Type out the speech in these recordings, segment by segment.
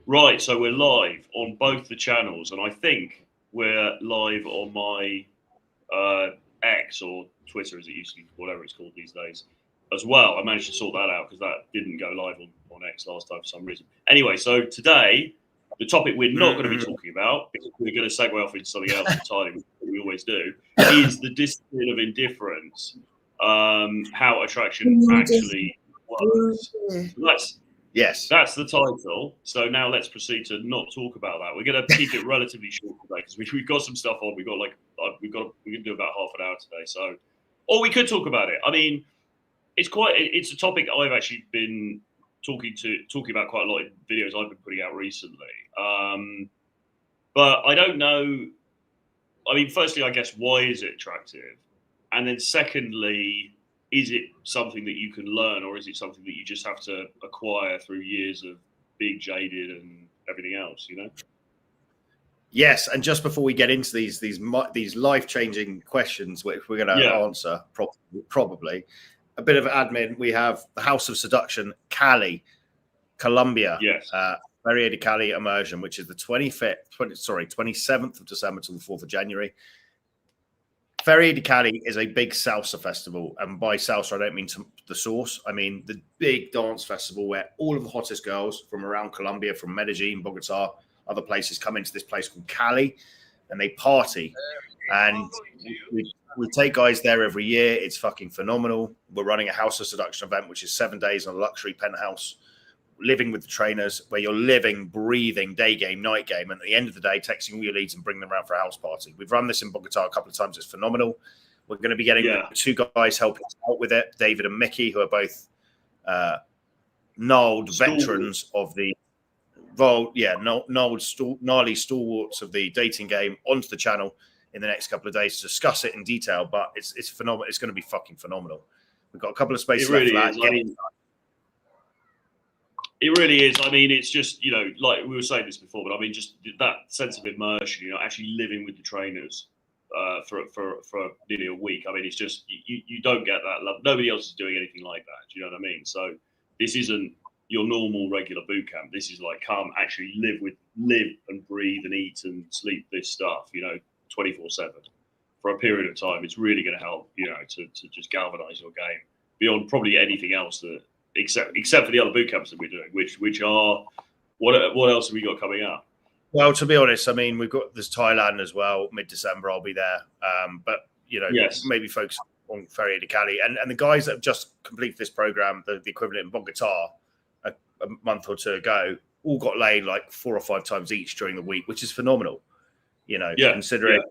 Right, so we're live on both the channels, and I think we're live on my X or Twitter, as it used to be, whatever it's called these days, as well. I managed to sort that out because that didn't go live on X last time for some reason. Anyway, so today, the topic we're not going to be talking about, because we're going to segue off into something else entirely, which we always do, is the discipline of indifference, how attraction actually works. So that's the title. So now let's proceed to not talk about that. We're going to keep it relatively short today because we've got some stuff on. We can do about half an hour today. So, or we could talk about it. I mean, it's a topic I've actually been talking about quite a lot in videos I've been putting out recently. But I don't know. I mean, firstly, I guess, why is it attractive? And then secondly, is it something that you can learn, or is it something that you just have to acquire through years of being jaded and everything else, you know? Yes, and just before we get into these life-changing questions, which we're going to answer probably, a bit of admin. We have the House of Seduction, Cali, Colombia, Feria de Cali Immersion, which is the 27th of December to the 4th of January. Feria de Cali is a big salsa festival, and by salsa I don't mean the sauce. I mean the big dance festival where all of the hottest girls from around Colombia, from Medellin, Bogota, other places come into this place called Cali, and they party. And we take guys there every year. It's fucking phenomenal. We're running a House of Seduction event, which is 7 days in a luxury penthouse, living with the trainers, where you're living, breathing, day game, night game, and at the end of the day, texting all your leads and bring them around for a house party. We've run this in Bogota a couple of times. It's phenomenal. We're going to be getting two guys helping us out with it, David and Mickey, who are both gnarled veterans of the gnarly stalwarts of the dating game, onto the channel in the next couple of days to discuss it in detail. But it's phenomenal. It's going to be fucking phenomenal. We've got a couple of spaces left for that. It really is. I mean, it's just, you know, like we were saying this before, but I mean, just that sense of immersion, you know, actually living with the trainers for nearly a week. I mean, it's just, you don't get that love. Nobody else is doing anything like that. Do you know what I mean? So this isn't your normal regular boot camp. This is like, come actually live and breathe and eat and sleep this stuff, you know, 24/7 for a period of time. It's really going to help, you know, to just galvanize your game beyond probably anything else that, except for the other boot camps that we're doing, which are what else have we got coming up? Well, to be honest, I mean, there's Thailand as well. Mid-December, I'll be there. But you know, maybe focus on Feria de Cali and the guys that have just completed this program, the equivalent in Bogota a month or two ago, all got laid like 4 or 5 times each during the week, which is phenomenal. You know, considering a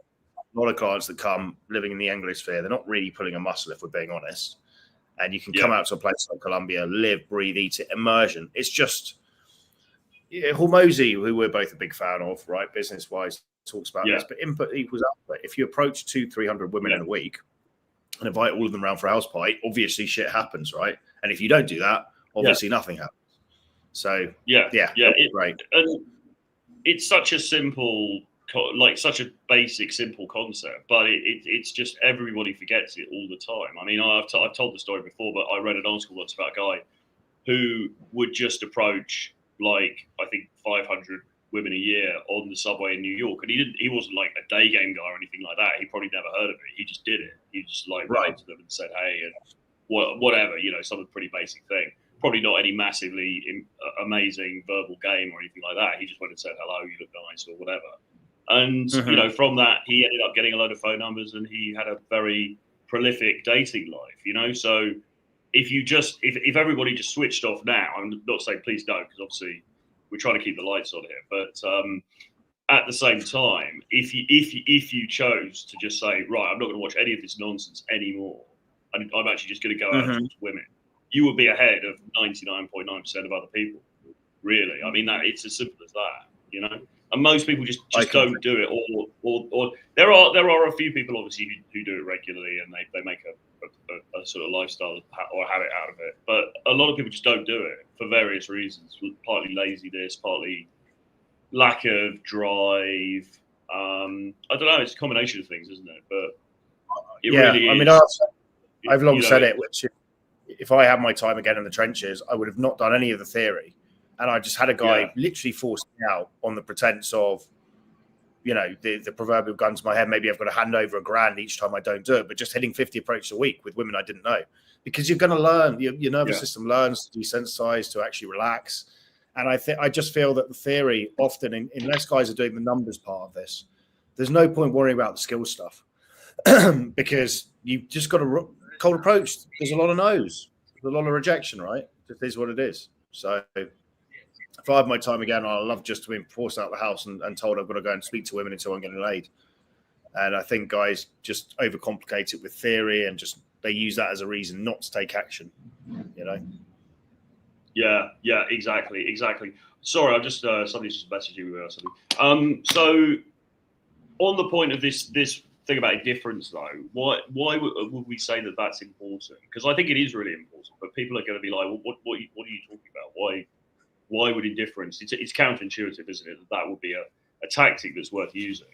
lot of clients that come living in the Anglosphere, they're not really pulling a muscle, if we're being honest. And you can come out to a place like Colombia, live, breathe, eat it, immersion. It's just Hormozy, who we're both a big fan of, right, business-wise, talks about this, but input equals output. If you approach 200-300 women in a week and invite all of them around for a house party, obviously shit happens, right? And if you don't do that, obviously nothing happens. So it's great. And it's such a simple, like such a basic, simple concept, but it's just everybody forgets it all the time. I mean, I've told the story before, but I read an article once about a guy who would just approach like, I think 500 women a year on the subway in New York, and he wasn't like a day game guy or anything like that. He probably never heard of it. He just did it. He just like went to them and said, hey, and whatever, you know, some pretty basic thing. Probably not any massively amazing verbal game or anything like that. He just went and said, hello, you look nice, or whatever. And, you know, from that, he ended up getting a load of phone numbers, and he had a very prolific dating life, you know? So if everybody just switched off now, I'm not saying please don't, because obviously we're trying to keep the lights on here, but at the same time, if you chose to just say, right, I'm not going to watch any of this nonsense anymore, and I'm actually just going to go out and talk to women, you would be ahead of 99.9% of other people, really. I mean, it's as simple as that, you know? And most people just don't do it, or there are a few people obviously who do it regularly, and they make a sort of lifestyle or habit out of it. But a lot of people just don't do it for various reasons, partly laziness, partly lack of drive. I don't know. It's a combination of things, isn't it? But it really is. I mean, I've long said it, which if I had my time again in the trenches, I would have not done any of the theory. And I just had a guy literally force me out on the pretense of, you know, the proverbial gun to my head. Maybe I've got to hand over $1,000 each time I don't do it, but just hitting 50 approaches a week with women I didn't know, because you're going to learn. Your nervous system learns to desensitize, to actually relax. And I just feel that the theory often, unless guys are doing the numbers part of this, there's no point worrying about the skill stuff because you've just got a cold approach. There's a lot of no's, there's a lot of rejection, right? It is what it is. So if I have my time again, I'd love just to be forced out of the house and told I've got to go and speak to women until I'm getting laid. And I think guys just overcomplicate it with theory and just they use that as a reason not to take action, you know? Yeah, exactly. Sorry, I'm just somebody's just messaging me or something. So on the point of this thing about indifference, though, why would we say that that's important? Because I think it is really important, but people are going to be like, well, what are you talking about? Why would indifference? It's counterintuitive, isn't it? That would be a tactic that's worth using.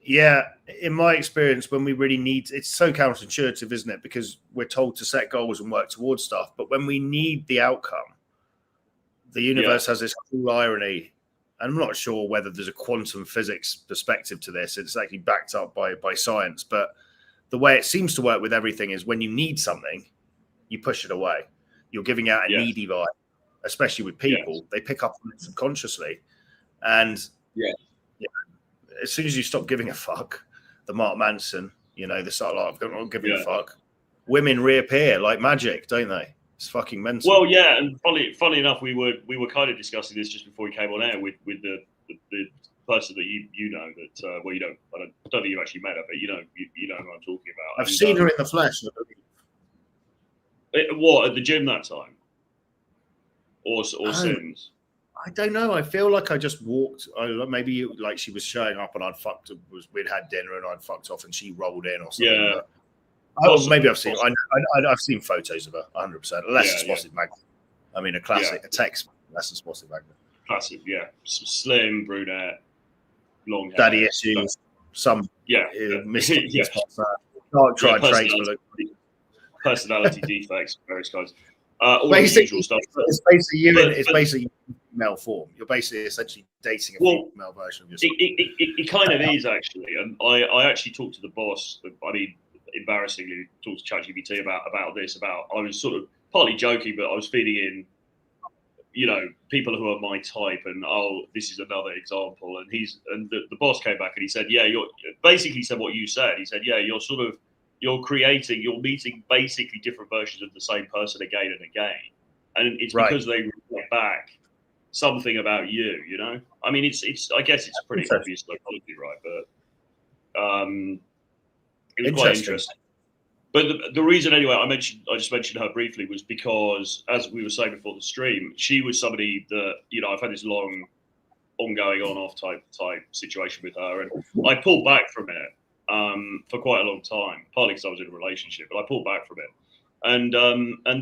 Yeah, in my experience, when we really need, it's so counterintuitive, isn't it? Because we're told to set goals and work towards stuff, but when we need the outcome, the universe has this cool irony. And I'm not sure whether there's a quantum physics perspective to this. It's actually backed up by science, but the way it seems to work with everything is when you need something, you push it away. You're giving out a needy vibe, especially with people. They pick up on it subconsciously, and as soon as you stop giving a fuck, the Mark Manson, you know, the sort of like, I'm not giving a fuck, women reappear like magic, don't they? It's fucking mental. Well, yeah, and funny enough, we were kind of discussing this just before we came on air with the person that you know that well, I don't think you actually met her, but you know who I'm talking about. I've seen her in the flesh. What, at the gym that time, or since? I don't know. I feel like I just walked. Maybe like she was showing up and we'd had dinner and I'd fucked off and she rolled in or something. Yeah. Maybe I've seen. I've seen photos of her, 100%. Unless it's spotted magnet. I mean, a classic, a text. Unless it's spotted magnet. Classic, yeah. Slim brunette, long hair. Daddy issues. Some missing dark tried traits, but personality defects, various kinds. All the usual stuff. It's basically you. It's basically male form. You're basically essentially dating a female version of yourself. It kind of is actually, and I actually talked to the boss. I mean, embarrassingly, talked to ChatGPT about this. I was sort of partly joking, but I was feeding in, you know, people who are my type, and this is another example. And the boss came back and he said, you're basically said what you said. He said, you're meeting basically different versions of the same person again and again. And it's because they reflect back something about you, you know? I mean, I guess it's pretty obvious psychology, right? But it was quite interesting. But the reason, anyway, I just mentioned her briefly was because, as we were saying before the stream, she was somebody that, you know, I've had this long, ongoing on-off type situation with her, and I pulled back from it for quite a long time, partly because I was in a relationship, but I pulled back from it. And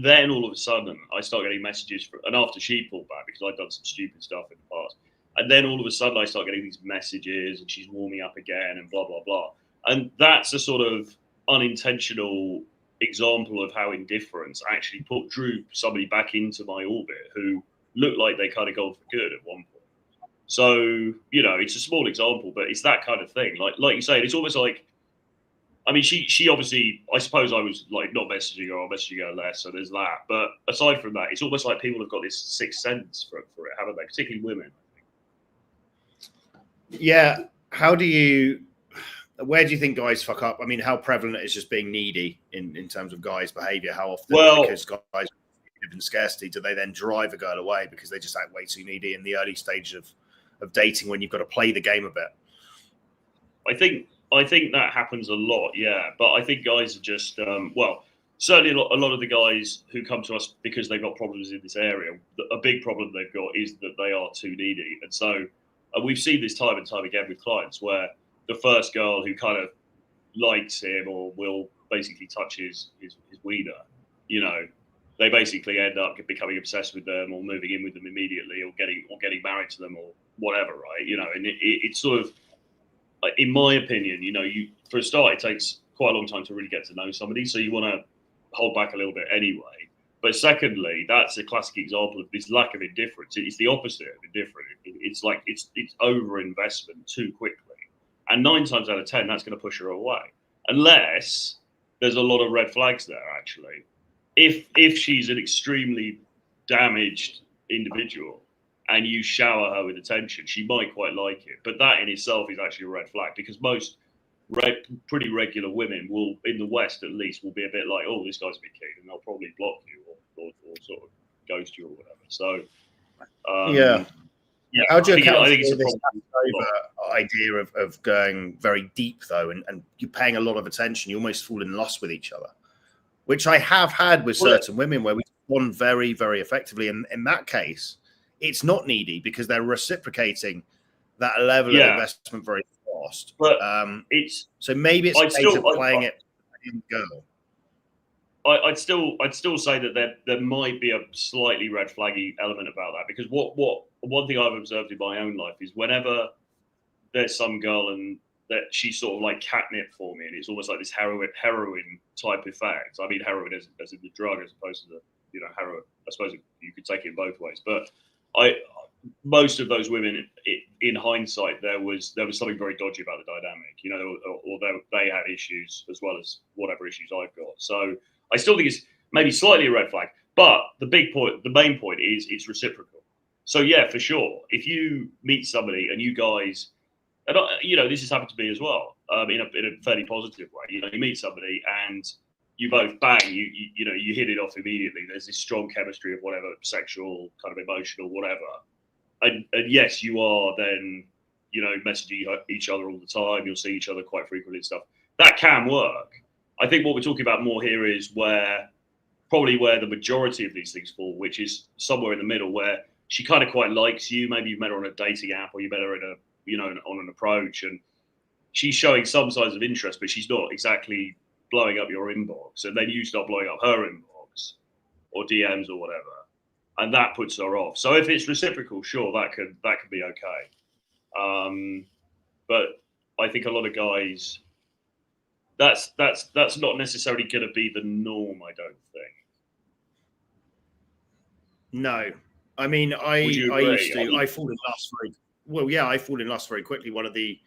then all of a sudden, I started getting messages, and after she pulled back, because I'd done some stupid stuff in the past, and then all of a sudden, I start getting these messages, and she's warming up again, and blah, blah, blah. And that's a sort of unintentional example of how indifference actually drew somebody back into my orbit who looked like they kind of gone for good at one point. So, you know, it's a small example, but it's that kind of thing. Like you say, it's almost like, I mean, she obviously, I suppose I was like not messaging her or messaging her less, so there's that. But aside from that, it's almost like people have got this sixth sense for it, haven't they? Particularly women, I think. Yeah. Where do you think guys fuck up? I mean, how prevalent is just being needy in terms of guys' behavior? How often, because guys live in scarcity, do they then drive a girl away because they just act way too needy in the early stage of dating when you've got to play the game a bit? I think that happens a lot, yeah. But I think guys are just, certainly a lot of the guys who come to us because they've got problems in this area, a big problem they've got is that they are too needy. And so we've seen this time and time again with clients where the first girl who kind of likes him or will basically touch his wiener, you know, they basically end up becoming obsessed with them or moving in with them immediately or getting married to them or whatever, right? You know, and it's sort of, in my opinion, you know, for a start, it takes quite a long time to really get to know somebody. So you want to hold back a little bit anyway. But secondly, that's a classic example of this lack of indifference. It's the opposite of indifferent. It's like it's over investment too quickly, and 9 times out of 10, that's going to push her away, unless there's a lot of red flags there. Actually, if she's an extremely damaged individual and you shower her with attention, she might quite like it. But that in itself is actually a red flag, because most pretty regular women will, in the West at least, will be a bit like, oh, this guy's a bit keen, and they'll probably block you or sort of ghost you or whatever. So, yeah. How do you account for this idea of going very deep, though, and you're paying a lot of attention, you almost fall in lust with each other, which I have had with certain women where we bond very, very effectively. And in that case, it's not needy because they're reciprocating that level of investment very fast. But so maybe it's a case of playing it in girl. I'd still say that there might be a slightly red flaggy element about that, because what one thing I've observed in my own life is whenever there's some girl and that she's sort of like catnip for me, and it's almost like this heroin type effect. I mean, heroin as in the drug, as opposed to the heroin. I suppose you could take it in both ways, but most of those women, in hindsight, there was something very dodgy about the dynamic, or they had issues as well as whatever issues I've got. So I still think it's maybe slightly a red flag, but the main point is it's reciprocal. So yeah, for sure, if you meet somebody and you guys, and this has happened to me as well, in a fairly positive way. You meet somebody and you both bang, you hit it off immediately. There's this strong chemistry of whatever, sexual, kind of emotional, whatever. And yes, you are then, messaging each other all the time. You'll see each other quite frequently and stuff. That can work. I think what we're talking about more here is probably where the majority of these things fall, which is somewhere in the middle, where she kind of quite likes you. Maybe you met her on a dating app, or you met her on an approach, and she's showing some signs of interest, but she's not exactly blowing up your inbox, and then you start blowing up her inbox or DMs or whatever, and that puts her off. So if it's reciprocal, sure, that could be okay. But I think a lot of guys, that's not necessarily going to be the norm, I don't think. No, I mean, I fall in lust very well. Yeah, I fall in lust very quickly. One of the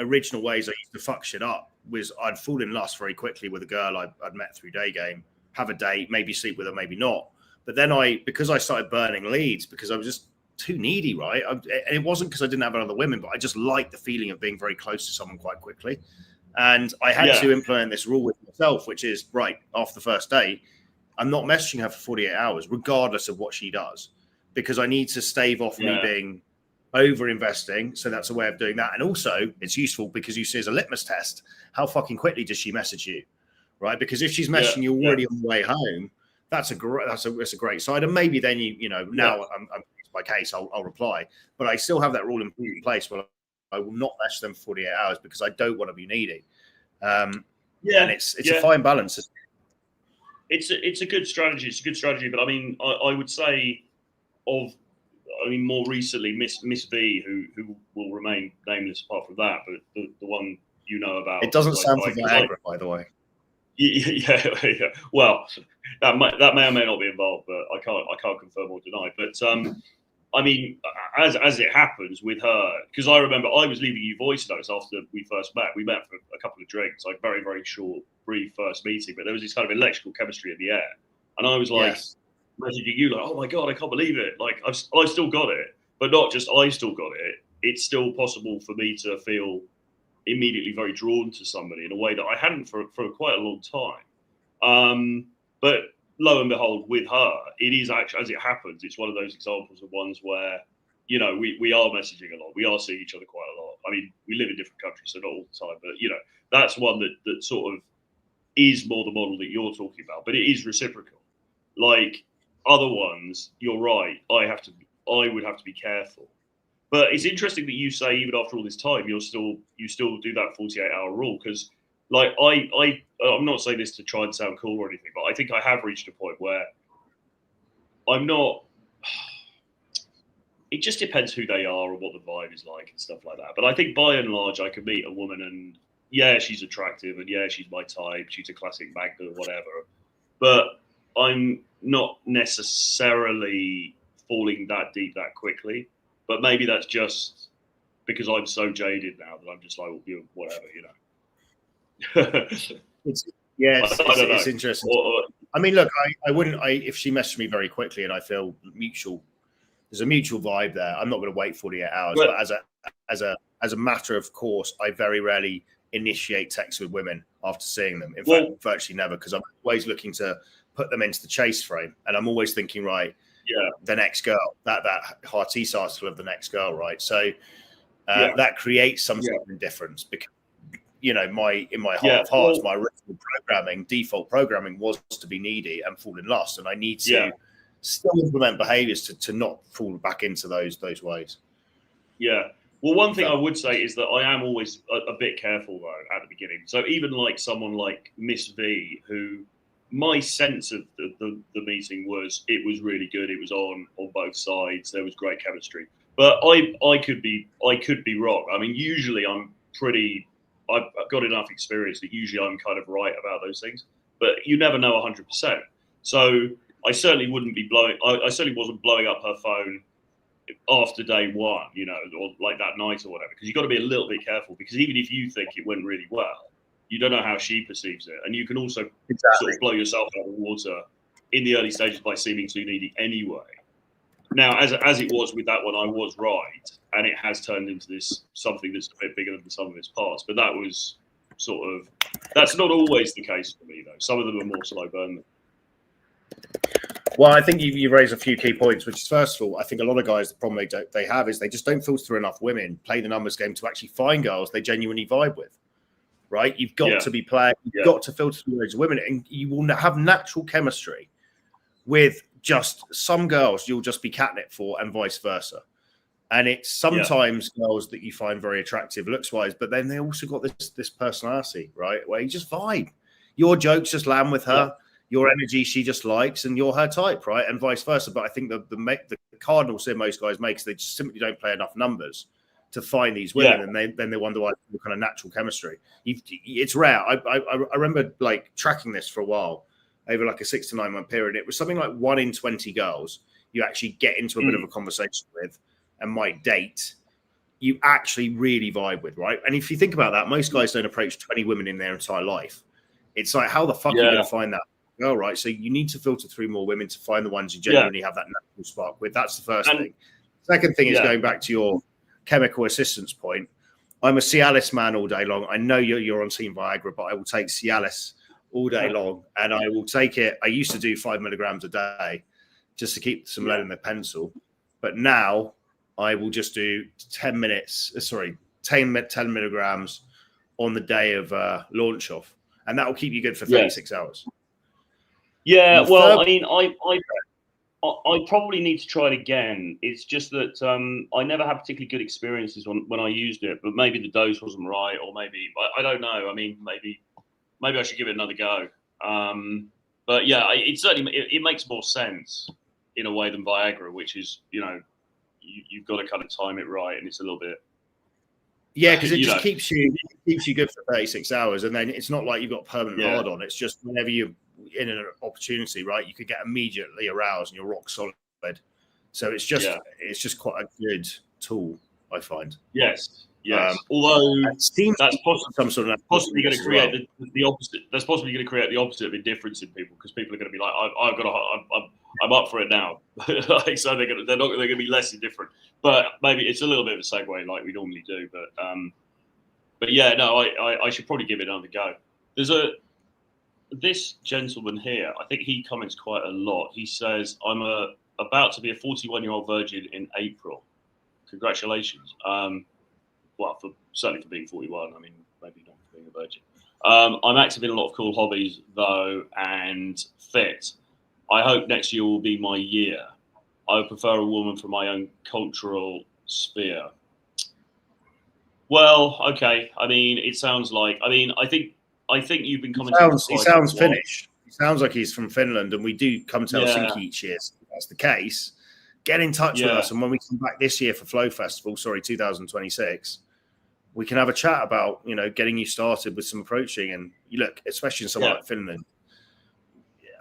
original ways I used to fuck shit up was I'd fall in lust very quickly with a girl I'd met through day game, have a date, maybe sleep with her, maybe not. But then because I started burning leads, because I was just too needy, right? And it wasn't because I didn't have other women, but I just liked the feeling of being very close to someone quite quickly. And I had to implement this rule with myself, which is, right, after the first date, I'm not messaging her for 48 hours, regardless of what she does, because I need to stave off me being over investing. So that's a way of doing that. And also it's useful because you see as a litmus test, how fucking quickly does she message you, right? Because if she's messaging you already on the way home, that's a great side. And maybe then now I'm my case, I'll reply, but I still have that rule in place where I will not message them for 48 hours because I don't want to be needy. And it's a fine balance. It's a good strategy. It's a good strategy, but I mean, I would say more recently, Miss V, who will remain nameless apart from that, but the one about. It doesn't sound for Viagra, by the way. Yeah. Well, that may or may not be involved, but I can't confirm or deny. But I mean, as it happens with her, because I remember I was leaving you voice notes after we first met. We met for a couple of drinks, like very, very short, brief first meeting, but there was this kind of electrical chemistry in the air, and I was like messaging you like, "Oh my god, I can't believe it! Like I still got it, but not just I still got it. It's still possible for me to feel immediately very drawn to somebody in a way that I hadn't for quite a long time. But lo and behold, with her, it is actually, as it happens, it's one of those examples of ones where, we are messaging a lot. We are seeing each other quite a lot. I mean, we live in different countries, so not all the time, but, that's one that sort of is more the model that you're talking about, but it is reciprocal. Like other ones, you're right. I would have to be careful. But it's interesting that you say even after all this time, you still do that 48-hour rule, because like I'm not saying this to try and sound cool or anything, but I think I have reached a point where I'm not. It just depends who they are and what the vibe is like and stuff like that. But I think by and large, I could meet a woman and she's attractive and she's my type. She's a classic Magda or whatever. But I'm not necessarily falling that deep that quickly, but maybe that's just because I'm so jaded now that I'm just like, well, whatever, It's interesting. I mean, look, I wouldn't. If she messaged me very quickly and I feel there's a mutual vibe there. I'm not going to wait 48 hours. But as a matter of course, I very rarely initiate texts with women after seeing them. In fact, virtually never, because I'm always looking to put them into the chase frame, and I'm always thinking, right, the next girl, that Heartise article of the next girl, right? So that creates some sort of indifference, because in my heart of hearts, my original default programming was to be needy and fall in lust, and I need to still implement behaviors to not fall back into those ways. Yeah. Well, one thing I would say is that I am always a bit careful, though, at the beginning. So even like someone like Miss V, who my sense of the meeting was it was really good. It was on both sides. There was great chemistry. But I could be wrong. I mean, usually I've got enough experience that usually I'm kind of right about those things. But you never know 100%. So I certainly wouldn't be I certainly wasn't blowing up her phone after day one, or like that night or whatever, because you've got to be a little bit careful, because even if you think it went really well, you don't know how she perceives it. And you can also sort of blow yourself out of the water in the early stages by seeming too needy anyway. Now, as it was with that one, I was right, and it has turned into this something that's a bit bigger than the sum of its parts. But that was that's not always the case for me, though. Some of them are more slow burn. Well, I think you raise a few key points, which is, first of all, I think a lot of guys, the problem they have is they just don't filter through enough women, play the numbers game to actually find girls they genuinely vibe with, right? You've got to be playing, you've got to filter through those women, and you will have natural chemistry with just some girls you'll just be catnip for, and vice versa. And it's sometimes girls that you find very attractive looks-wise, but then they also got this personality, right, where you just vibe. Your jokes just land with her. Your energy she just likes, and you're her type, right? And vice versa. But I think the cardinal sin most guys make is they just simply don't play enough numbers to find these women, and then they wonder why the kind of natural chemistry. It's rare. I remember like tracking this for a while over like a 6 to 9 month period. It was something like 1 in 20 girls you actually get into a bit of a conversation with and might date, you actually really vibe with, right? And if you think about that, most guys don't approach 20 women in their entire life. It's like, how the fuck are you going to find that? All right, so you need to filter through more women to find the ones you genuinely have that natural spark with. That's the first thing. Second thing is going back to your chemical assistance point. I'm a Cialis man all day long. I know you're on Team Viagra, but I will take Cialis all day long, and I will take it. I used to do 5 milligrams a day just to keep some lead in the pencil, but now I will just do 10 milligrams on the day of launch off, and that will keep you good for 36 hours. Yeah, well, I mean, I probably need to try it again. It's just that I never had particularly good experiences when I used it, but maybe the dose wasn't right, or maybe I don't know. I mean, maybe I should give it another go. But yeah, it certainly it makes more sense in a way than Viagra, which is you've got to kind of time it right, and it's a little bit. Yeah, because it just keeps you good for 36 hours, and then it's not like you've got permanent hard on. It's just whenever you're in an opportunity, right, you could get immediately aroused and you're rock solid. So it's just quite a good tool, I find. Yes. Although that's possibly going to create the opposite. That's possibly going to create the opposite of indifference in people, because people are going to be like, I'm up for it now. So they're not going to be less indifferent. But maybe it's a little bit of a segue, like we normally do. But yeah, no, I should probably give it another go. There's this gentleman here. I think he comments quite a lot. He says, "I'm about to be a 41-year-old virgin in April. Congratulations." Well, certainly for being 41. I mean, maybe not for being a virgin. I'm active in a lot of cool hobbies, though, and fit. I hope next year will be my year. I would prefer a woman from my own cultural sphere. Well, okay. I mean, it sounds like. I mean, I think you've been commenting. He sounds Finnish. He sounds like he's from Finland, and we do come to Helsinki each year. So if that's the case, get in touch with us, and when we come back this year for Flow Festival, 2026, we can have a chat about getting you started with some approaching. And you look, especially in somewhere like Finland,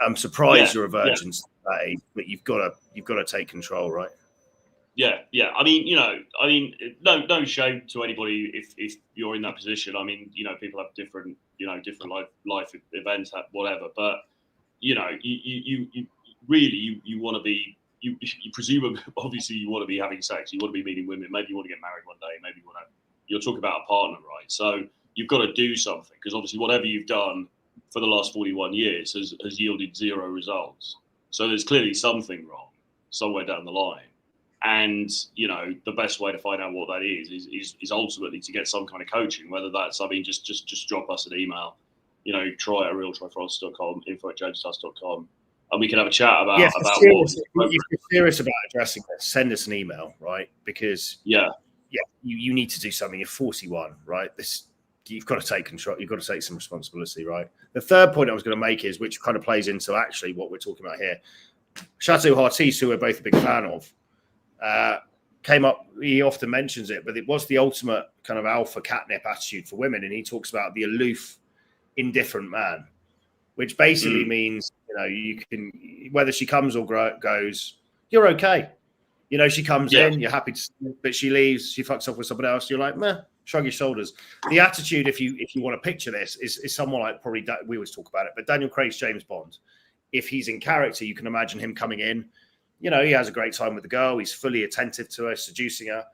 I'm surprised you're a virgin today, but you've got to take control, right? Yeah. I mean, no shame to anybody if you're in that position. I mean, people have different life events, whatever. But you really want to be. You presume, obviously, you want to be having sex. You want to be meeting women. Maybe you want to get married one day. Maybe you're talking about a partner, right? So you've got to do something, because obviously whatever you've done for the last 41 years has yielded zero results. So there's clearly something wrong somewhere down the line. And, the best way to find out what that is ultimately to get some kind of coaching, whether that's, just drop us an email, try@realtryfrost.com, info@jameshuss.com. And we can have a chat about if what. If you're serious about addressing this, send us an email, right? Because you need to do something. You're 41, right? You've got to take control. You've got to take some responsibility, right? The third point I was going to make is, which kind of plays into actually what we're talking about here. Chateau Hartis, who we're both a big fan of, came up. He often mentions it, but it was the ultimate kind of alpha catnip attitude for women, and he talks about the aloof, indifferent man, which basically means you can, whether she comes or goes, you're okay. She comes in, you're happy to, but she leaves, she fucks off with someone else. You're like, meh, shrug your shoulders. The attitude, if you want to picture this, is someone like, probably, we always talk about it, but Daniel Craig's James Bond. If he's in character, you can imagine him coming in. He has a great time with the girl. He's fully attentive to her, seducing her.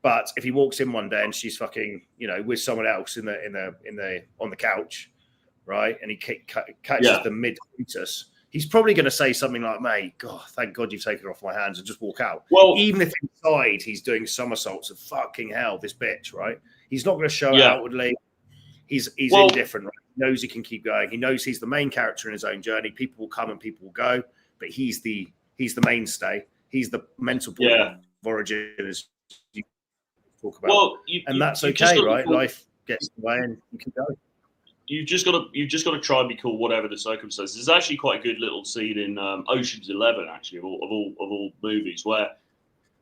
But if he walks in one day and she's fucking, with someone else on the couch, right, and he catches the mid-coitus, he's probably going to say something like, mate, God, thank God you've taken her off my hands, and just walk out. Well, even if inside he's doing somersaults of fucking hell, this bitch, right? He's not going to show it outwardly. He's indifferent, right? He knows he can keep going. He knows he's the main character in his own journey. People will come and people will go, but he's the mainstay. He's the mental point of origin, as you talk about. Well, that's okay, right? Life gets in the way and you can go. You've just got to try and be cool, whatever the circumstances. There's actually quite a good little scene in Ocean's 11, actually, of all movies, where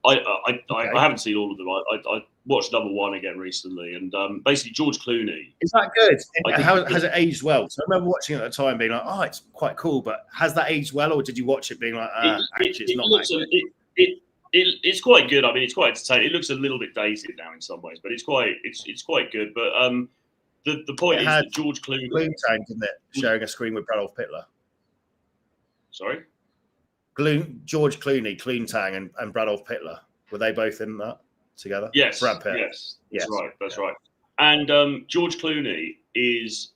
I haven't seen all of them. I watched number one again recently, and basically George Clooney. Is that good? Has it aged well? So I remember watching it at the time, being like, "Oh, it's quite cool," but has that aged well, or did you watch it being like, "It's not that good"? It's quite good. I mean, it's quite entertaining. It looks a little bit dated now in some ways, but it's quite good. But the point is that George Clooney, Gloontang, didn't it, sharing a screen with Brad Pittler? Sorry, George Clooney, Gloontang, and Brad Pittler, were they both in that together? Yes, Brad Pitt. Yes, that's right. And George Clooney is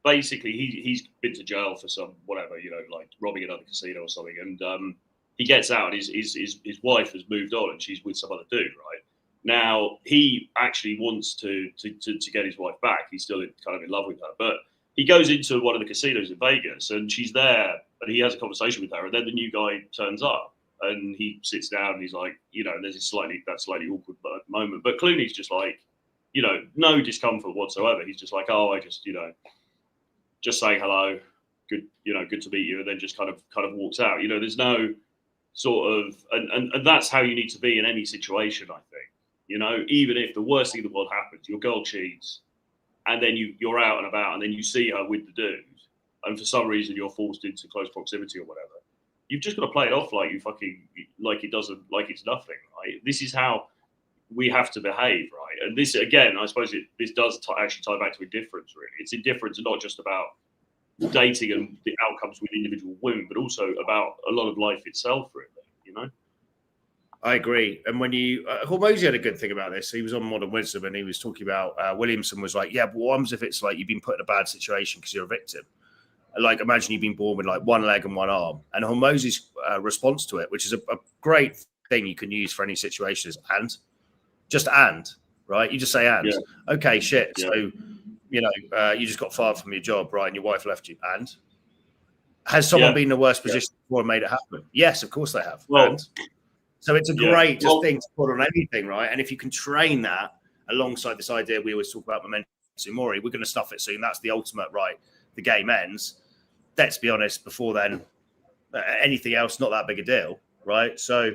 basically he's been to jail for some whatever, like robbing another casino or something, and he gets out. And his wife has moved on, and she's with some other dude, right? Now, he actually wants to get his wife back. He's still kind of in love with her. But he goes into one of the casinos in Vegas, and she's there, and he has a conversation with her. And then the new guy turns up, and he sits down, and he's like, there's this slightly awkward moment. But Clooney's just like, no discomfort whatsoever. He's just like, oh, I just, just saying hello, good to meet you, and then just kind of walks out. There's no sort of, and that's how you need to be in any situation, I think. Even if the worst thing in the world happens, your girl cheats, and then you're out and about, and then you see her with the dude, and for some reason you're forced into close proximity or whatever. You've just got to play it off like it's nothing, right? This is how we have to behave, right? And this, again, I suppose this does actually tie back to indifference, really. It's indifference not just about dating and the outcomes with individual women, but also about a lot of life itself, really, I agree. And when Hormozy had a good thing about this. He was on Modern Wisdom, and he was talking about Williamson was like, yeah, but what happens if it's like you've been put in a bad situation because you're a victim? Like, imagine you've been born with like one leg and one arm. And Hormozy's response to it, which is a great thing you can use for any situation, is right? You just say and. Yeah. Okay, shit. Yeah. So, you just got fired from your job, right? And your wife left you. And has someone been in a worse position before and made it happen? Yes, of course they have. Well, and so it's a great thing to put on anything, right? And if you can train that alongside this idea we always talk about momentum mori, we're going to stuff it soon. That's the ultimate, right? The game ends. Let's be honest, before then, anything else, not that big a deal, right? So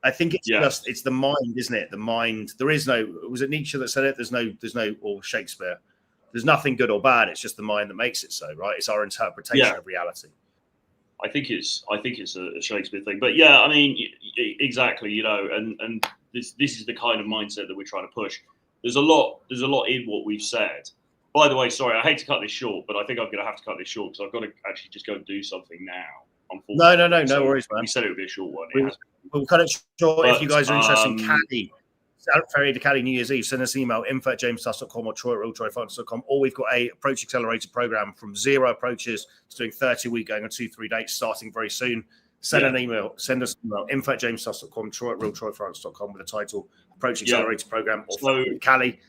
I think it's the mind, isn't it? The mind. There is no, was it Nietzsche that said it? There's no, or Shakespeare. There's nothing good or bad. It's just the mind that makes it so, right? It's our interpretation of reality. I think it's a Shakespeare thing, but yeah, I mean, exactly, you know, and this is the kind of mindset that we're trying to push. There's a lot in what we've said. By the way, sorry, I hate to cut this short, but I think I'm going to have to cut this short because I've got to actually just go and do something now. Unfortunately, no worries, man. We said it would be a short one. We'll cut it short. But, if you guys are interested in Cali, ferry to Cali New Year's Eve, send us an email, info@jamestuss.com or troy@troyfinance.com. Or we've got a approach accelerator program from 0 approaches to doing 30-week, going on 2-3 dates, starting very soon. Send us an email, info@jamestuss.com, troy@troyfinance.com with the title Approach Accelerator Program or Cali.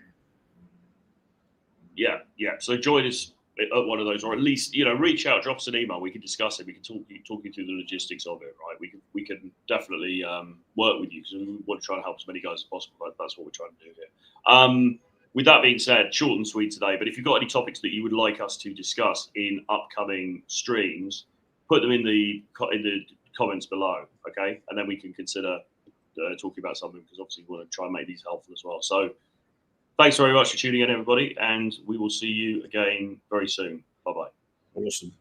Yeah. So join us at one of those, or at least, you know, reach out, drop us an email. We can discuss it. We can talk you through the logistics of it, right? We can definitely work with you because we want to try and help as many guys as possible. That's what we're trying to do here. With that being said, short and sweet today. But if you've got any topics that you would like us to discuss in upcoming streams, put them in the comments below, okay? And then we can consider talking about something, because obviously we want to try and make these helpful as well. So thanks very much for tuning in, everybody, and we will see you again very soon. Bye-bye. Awesome.